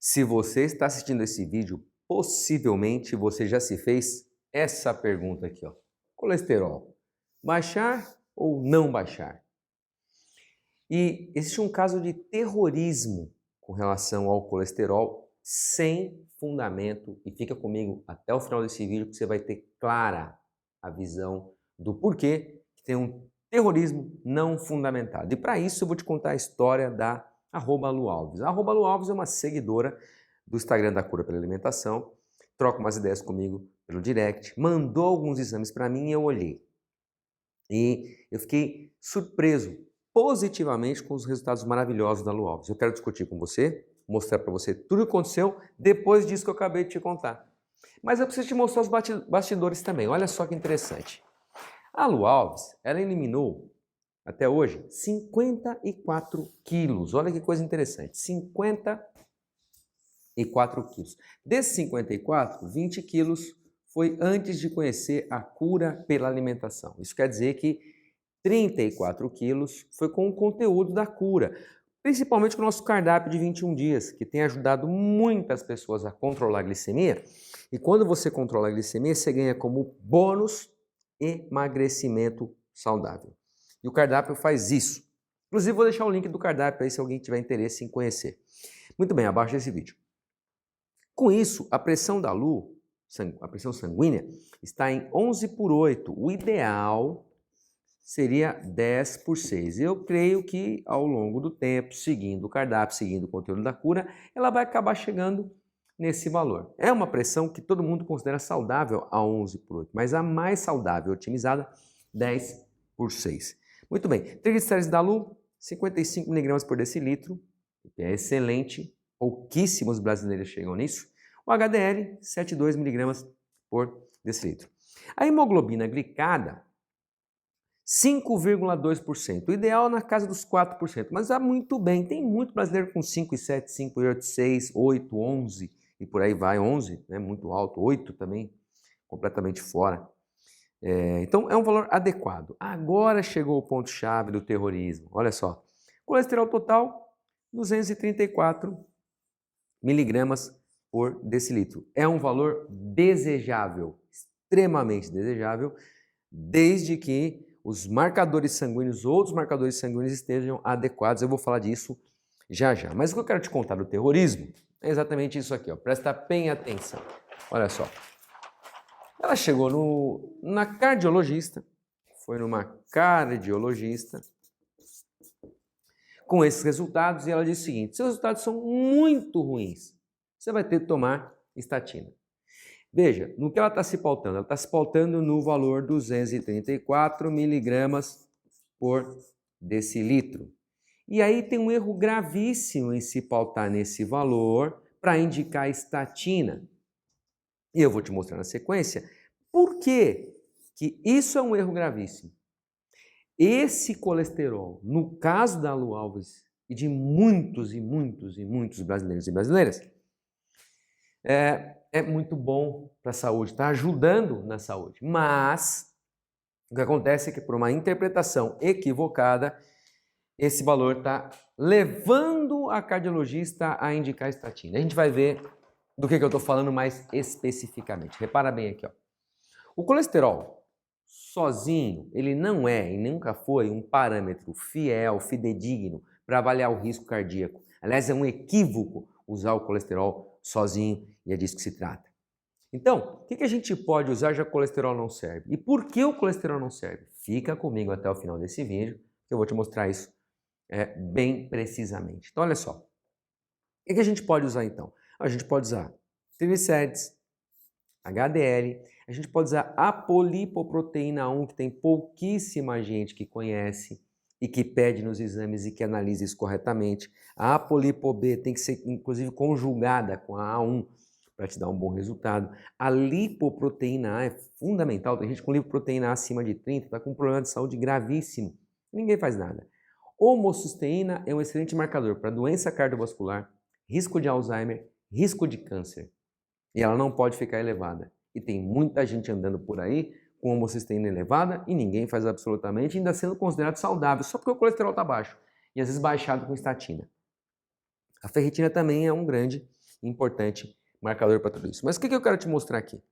Se você está assistindo esse vídeo, possivelmente você já se fez essa pergunta aqui, ó. Colesterol, baixar ou não baixar? E existe um caso de terrorismo com relação ao colesterol sem fundamento, e fica comigo até o final desse vídeo que você vai ter clara a visão do porquê que tem um terrorismo não fundamentado. E para isso eu vou te contar a história da @lualves. A @lualves é uma seguidora do Instagram da Cura pela Alimentação, troca umas ideias comigo pelo direct, mandou alguns exames para mim e eu olhei. E eu fiquei surpreso positivamente com os resultados maravilhosos da Lu Alves. Eu quero discutir com você, mostrar para você tudo o que aconteceu depois disso que eu acabei de te contar. Mas eu preciso te mostrar os bastidores também. Olha só que interessante. A Lu Alves, ela eliminou, até hoje, 54 quilos. Olha que coisa interessante. 54 quilos. Desses 54, 20 quilos foi antes de conhecer a cura pela alimentação. Isso quer dizer que 34 quilos foi com o conteúdo da cura, principalmente com o nosso cardápio de 21 dias, que tem ajudado muitas pessoas a controlar a glicemia. E quando você controla a glicemia, você ganha como bônus emagrecimento saudável. E o cardápio faz isso. Inclusive, vou deixar o link do cardápio aí se alguém tiver interesse em conhecer. Muito bem, abaixo desse vídeo. Com isso, a pressão da Lu, a pressão sanguínea, está em 11/8. O ideal seria 10/6. Eu creio que ao longo do tempo, seguindo o cardápio, seguindo o conteúdo da cura, ela vai acabar chegando nesse valor. É uma pressão que todo mundo considera saudável a 11/8, mas a mais saudável, otimizada, 10/6. Muito bem, triglicéridos da Lu, 55 mg por decilitro, que é excelente, pouquíssimos brasileiros chegam nisso. O HDL, 7,2 mg por decilitro. A hemoglobina glicada, 5,2%. O ideal na casa dos 4%, mas há muito bem. Tem muito brasileiro com 5,7, 5,8, 6, 8, 11 e por aí vai. 11, né, muito alto. 8 também, completamente fora. Então é um valor adequado. Agora chegou o ponto-chave do terrorismo. Olha só. Colesterol total, 234 miligramas por decilitro. É um valor desejável, extremamente desejável, desde que os marcadores sanguíneos, outros marcadores sanguíneos estejam adequados. Eu vou falar disso já já. Mas o que eu quero te contar do terrorismo é exatamente isso aqui, ó. Presta bem atenção. Olha só. Ela chegou na cardiologista, foi numa cardiologista, com esses resultados, e ela disse o seguinte: seus resultados são muito ruins, você vai ter que tomar estatina. Veja, no que ela está se pautando? Ela está se pautando no valor 234 miligramas por decilitro. E aí tem um erro gravíssimo em se pautar nesse valor para indicar estatina. E eu vou te mostrar na sequência por que isso é um erro gravíssimo. Esse colesterol, no caso da Lu Alves e de muitos e muitos e muitos brasileiros e brasileiras, é muito bom para a saúde, está ajudando na saúde. Mas o que acontece é que por uma interpretação equivocada, esse valor está levando a cardiologista a indicar estatina. A gente vai ver do que eu estou falando mais especificamente. Repara bem aqui, ó. O colesterol sozinho, ele não é e nunca foi um parâmetro fiel, fidedigno para avaliar o risco cardíaco. Aliás, é um equívoco usar o colesterol sozinho e é disso que se trata. Então, o que a gente pode usar já que o colesterol não serve? E por que o colesterol não serve? Fica comigo até o final desse vídeo que eu vou te mostrar isso bem precisamente. Então, olha só. O que a gente pode usar então? A gente pode usar triglicérides, HDL, a gente pode usar a apolipoproteína 1, que tem pouquíssima gente que conhece e que pede nos exames e que analisa isso corretamente. A apolipo-B tem que ser, inclusive, conjugada com a A1 para te dar um bom resultado. A lipoproteína A é fundamental. Tem gente com lipoproteína A acima de 30, está com um problema de saúde gravíssimo. Ninguém faz nada. Homocisteína é um excelente marcador para doença cardiovascular, risco de Alzheimer, risco de câncer. E ela não pode ficar elevada. E tem muita gente andando por aí com homocisteína elevada e ninguém faz absolutamente, ainda sendo considerado saudável, só porque o colesterol está baixo. E às vezes baixado com estatina. A ferritina também é um grande importante marcador para tudo isso. Mas o que eu quero te mostrar aqui?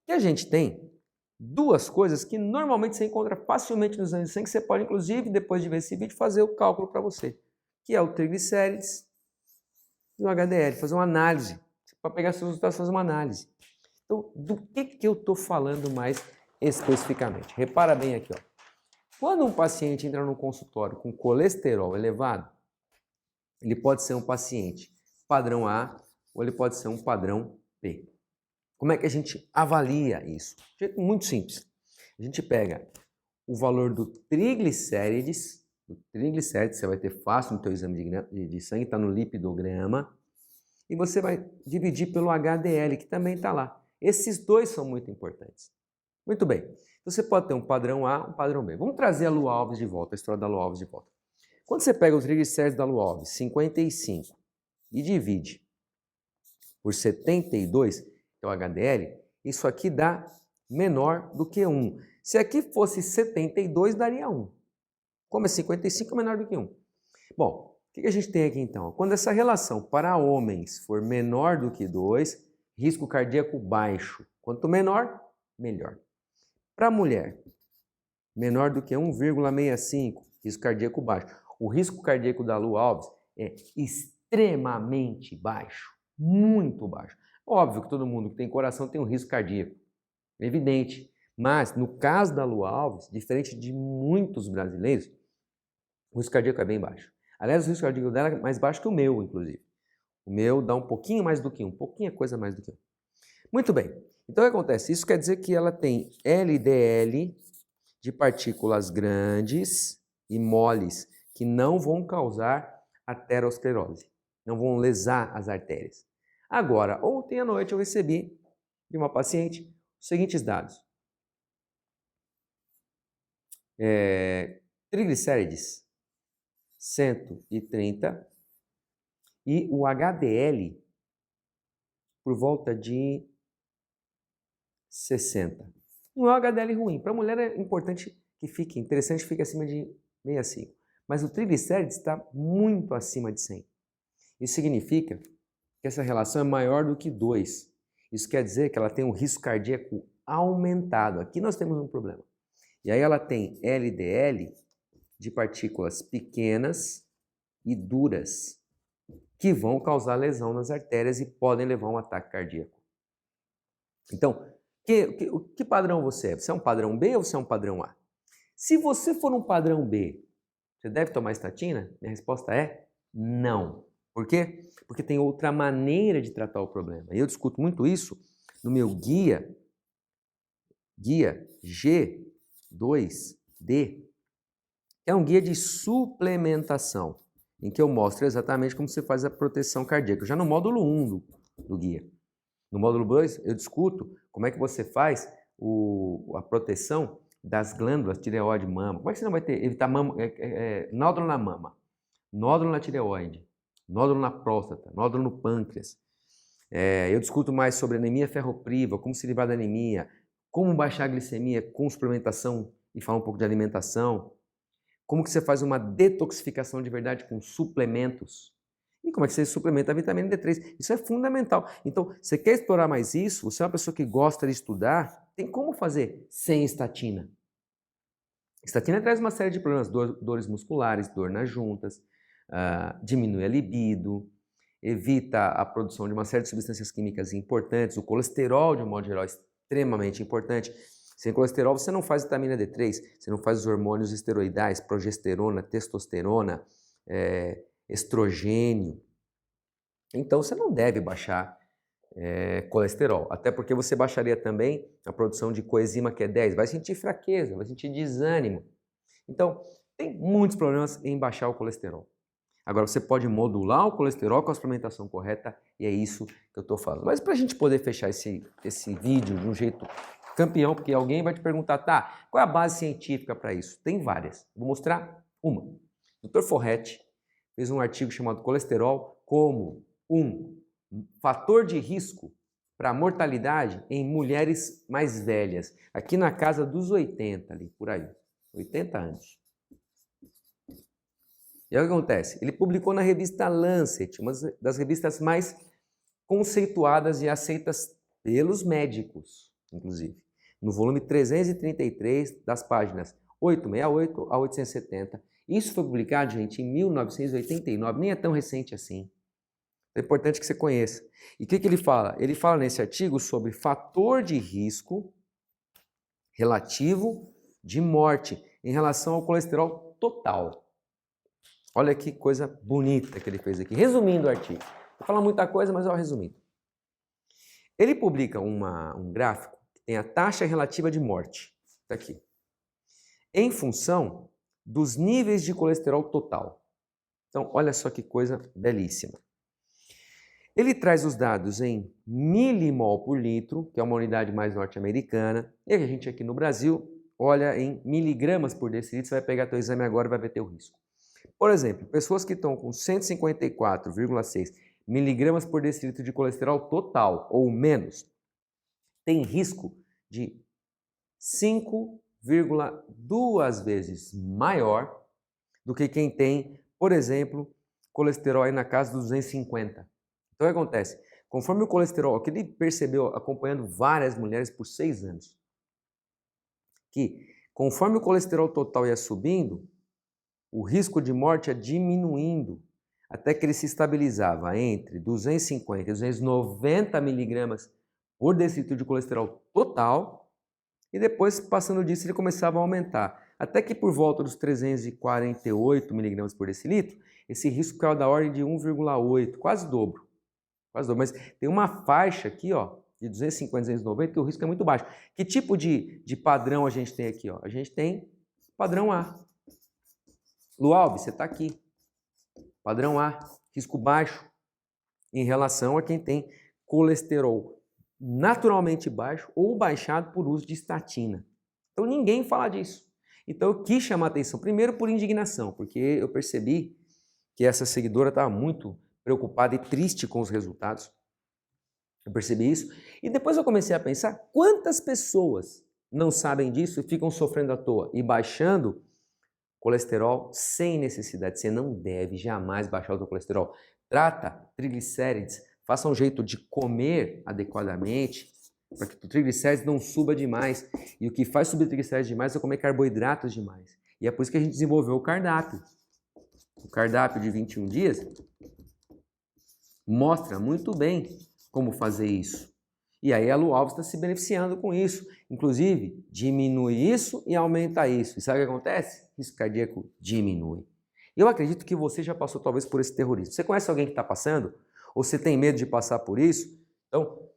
Que a gente tem duas coisas que normalmente você encontra facilmente nos exames de sangue, que você pode, inclusive, depois de ver esse vídeo, fazer o cálculo para você, que é o triglicérides e o HDL, fazer uma análise. Para pegar seus resultados, fazer uma análise. Então, do que eu estou falando mais especificamente? Repara bem aqui, ó. Quando um paciente entra no consultório com colesterol elevado, ele pode ser um paciente padrão A ou ele pode ser um padrão B. Como é que a gente avalia isso? De jeito muito simples. A gente pega o valor do triglicérides, você vai ter fácil no teu exame de sangue, está no lipidograma, e você vai dividir pelo HDL, que também está lá. Esses dois são muito importantes. Muito bem. Então você pode ter um padrão A, um padrão B. Vamos trazer a Lu Alves de volta, a história da Lu Alves de volta. Quando você pega o triglicérides da Lu Alves, 55, e divide por 72, que é o HDL, isso aqui dá menor do que 1. Se aqui fosse 72, daria 1. Como é 55, é menor do que 1. Bom, o que a gente tem aqui então? Quando essa relação para homens for menor do que 2, risco cardíaco baixo. Quanto menor, melhor. Para mulher, menor do que 1,65, risco cardíaco baixo. O risco cardíaco da Lu Alves é extremamente baixo, muito baixo. Óbvio que todo mundo que tem coração tem um risco cardíaco, é evidente. Mas no caso da Lu Alves, diferente de muitos brasileiros, o risco cardíaco é bem baixo. Aliás, o risco cardíaco dela é mais baixo que o meu, inclusive. O meu dá um pouquinho mais do que 1, pouquinha coisa mais do que 1. Muito bem. Então o que acontece? Isso quer dizer que ela tem LDL de partículas grandes e moles que não vão causar aterosclerose, não vão lesar as artérias. Agora, ontem à noite eu recebi de uma paciente os seguintes dados. Triglicérides 130 e o HDL por volta de 60. Não é um HDL ruim. Para a mulher é importante que fique, interessante que fique acima de 65. Mas o triglicérides está muito acima de 100. Isso significa que essa relação é maior do que 2. Isso quer dizer que ela tem um risco cardíaco aumentado. Aqui nós temos um problema. E aí ela tem LDL de partículas pequenas e duras que vão causar lesão nas artérias e podem levar a um ataque cardíaco. Então, que padrão você é? Você é um padrão B ou você é um padrão A? Se você for um padrão B, você deve tomar estatina? Minha resposta é não. Por quê? Porque tem outra maneira de tratar o problema. E eu discuto muito isso no meu guia G2D, que é um guia de suplementação, em que eu mostro exatamente como você faz a proteção cardíaca. Já no módulo 1 do guia. No módulo 2, eu discuto como é que você faz a proteção das glândulas tireoide mama. Como é que você não vai evitar nódulo na mama, nódulo na tireoide, nódulo na próstata, nódulo no pâncreas. Eu discuto mais sobre anemia ferropriva, como se livrar da anemia, como baixar a glicemia com suplementação e falar um pouco de alimentação, como que você faz uma detoxificação de verdade com suplementos. E como é que você suplementa a vitamina D3? Isso é fundamental. Então, você quer explorar mais isso? Você é uma pessoa que gosta de estudar? Tem como fazer sem estatina. Estatina traz uma série de problemas, dores musculares, dor nas juntas, diminui a libido, evita a produção de uma série de substâncias químicas importantes, o colesterol, de um modo geral, é extremamente importante. Sem colesterol, você não faz vitamina D3, você não faz os hormônios esteroidais, progesterona, testosterona, estrogênio. Então você não deve baixar colesterol, até porque você baixaria também a produção de coenzima Q10, vai sentir fraqueza, vai sentir desânimo. Então, tem muitos problemas em baixar o colesterol. Agora, você pode modular o colesterol com a suplementação correta e é isso que eu estou falando. Mas para a gente poder fechar esse vídeo de um jeito campeão, porque alguém vai te perguntar, tá, qual é a base científica para isso? Tem várias. Vou mostrar uma. O Dr. Forretti fez um artigo chamado Colesterol como um fator de risco para a mortalidade em mulheres mais velhas, aqui na casa dos 80, ali, por aí, 80 anos. E aí o que acontece? Ele publicou na revista Lancet, uma das revistas mais conceituadas e aceitas pelos médicos, inclusive, no volume 333 das páginas 868 a 870. Isso foi publicado, gente, em 1989, nem é tão recente assim. É importante que você conheça. E o que ele fala? Ele fala nesse artigo sobre fator de risco relativo de morte em relação ao colesterol total. Olha que coisa bonita que ele fez aqui. Resumindo o artigo. Vou falar muita coisa, mas resumindo. Ele publica um gráfico que tem a taxa relativa de morte. Está aqui. Em função dos níveis de colesterol total. Então, olha só que coisa belíssima. Ele traz os dados em milimol por litro, que é uma unidade mais norte-americana, e a gente aqui no Brasil olha em miligramas por decilitro. Você vai pegar teu exame agora e vai ver teu risco. Por exemplo, pessoas que estão com 154,6 miligramas por decilitro de colesterol total ou menos, tem risco de 5,2 vezes maior do que quem tem, por exemplo, colesterol aí na casa dos 250. Então o que acontece? Conforme o colesterol, que ele percebeu acompanhando várias mulheres por 6 anos, que conforme o colesterol total ia subindo, o risco de morte ia diminuindo, até que ele se estabilizava entre 250 e 290 miligramas por decilitro de colesterol total, e depois, passando disso, ele começava a aumentar. Até que por volta dos 348 miligramas por decilitro, esse risco caiu da ordem de 1,8, quase dobro. Mas tem uma faixa aqui, ó, de 250 a 290, que o risco é muito baixo. Que tipo de padrão a gente tem aqui? Ó? A gente tem padrão A. Lualves, você está aqui. Padrão A, risco baixo em relação a quem tem colesterol naturalmente baixo ou baixado por uso de estatina. Então ninguém fala disso. Então eu quis chamar a atenção, primeiro por indignação, porque eu percebi que essa seguidora estava muito preocupada e triste com os resultados. Eu percebi isso. E depois eu comecei a pensar quantas pessoas não sabem disso e ficam sofrendo à toa e baixando colesterol sem necessidade. Você não deve jamais baixar o seu colesterol. Trata triglicérides, faça um jeito de comer adequadamente para que o triglicérides não suba demais. E o que faz subir triglicérides demais é comer carboidratos demais. E é por isso que a gente desenvolveu o cardápio. O cardápio de 21 dias mostra muito bem como fazer isso. E aí a Lu Alves está se beneficiando com isso. Inclusive, diminui isso e aumenta isso. E sabe o que acontece? Risco cardíaco diminui. Eu acredito que você já passou talvez por esse terrorismo. Você conhece alguém que está passando? Ou você tem medo de passar por isso? Então,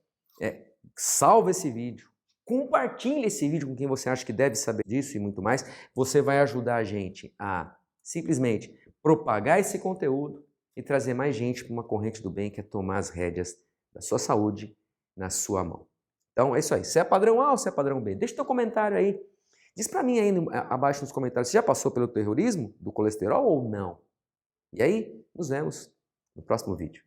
salva esse vídeo. Compartilhe esse vídeo com quem você acha que deve saber disso e muito mais. Você vai ajudar a gente a simplesmente propagar esse conteúdo e trazer mais gente para uma corrente do bem, que é tomar as rédeas da sua saúde na sua mão. Então é isso aí. Se é padrão A ou se é padrão B? Deixa teu comentário aí. Diz para mim aí abaixo nos comentários, você já passou pelo terrorismo do colesterol ou não? E aí, nos vemos no próximo vídeo.